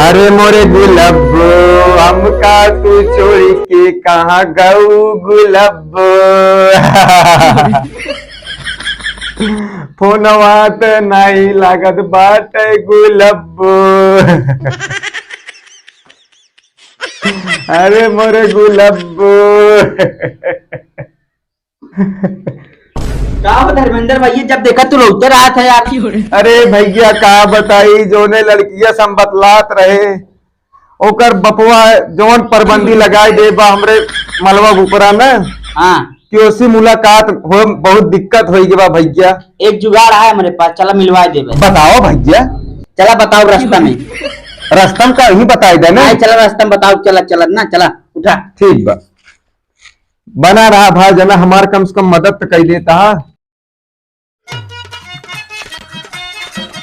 अरे मोरे गुलब्बो हमका तू छोड़ी के कहाँ गऊ गुलब्बो। फोनवा त नहीं लागत बाटे गुलब्बो। अरे मोरे गुलब्बो। क्या धर्मेंद्र भैया, जब देखा तू रोते रहा था यार। अरे भैया का बताई, जोने लड़किया सम बतलात रहे ओकर बपुआ जौन परबंदी लगाए दे बा हमरे मलवा ऊपरा में। हाँ, कि उससे मुलाकात हो बहुत दिक्कत होई बा भैया। एक जुगाड़ है हमारे पास, चला मिलवा दे। बताओ भैया। चला बताओ रास्ता में। रास्ता का ही बताई दे ना। चला रास्ता में बताओ, चला चला ना, चला उठा। ठीक बा, बना रहा भाई जना हमार कम से कम मदद तो कर देता।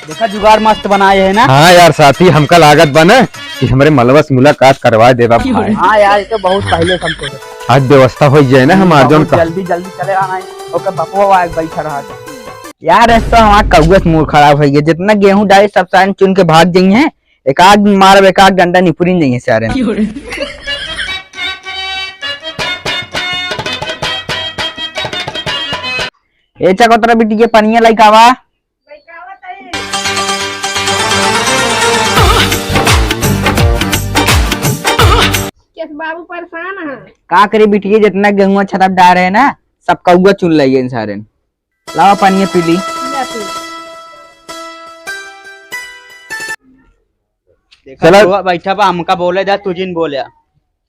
देखा जुगाड़ मस्त बनाए है ना। हाँ यार साथी, हमका लागत बने कि हमारे मलबा से मुलाकात करवा देवा भाई। हाँ यार, ये तो बहुत पहले समझो। आज व्यवस्था हो जाए ना हमार जोन का। जल्दी जल्दी चले आना है। ओकर बपुआ बैठा रहा था यार। ऐसा हमारा कौआ से मूड खराब हो गया। जितना गेहूं डाले सब सारे चुन के भाग जाइए हैं। एक आध मार एक आध डंडा निपुरी जाइए सारे। ए चकोतरा बेटी के पनिया लइकावा। बाबू परेशान है। का करे बिटिया, जितना गेहूं छतप डाल रहे हैं ना सब कौआ चुन लिये सारे। लावा पानी पी ली। चला बैठा बा, हमका बोले जा तुझिन बोले।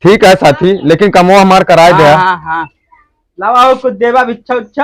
ठीक है साथी, लेकिन कमो हमार कराए दे। हाँ हाँ, लावा कुछ देवा बिच्छा उच्छा।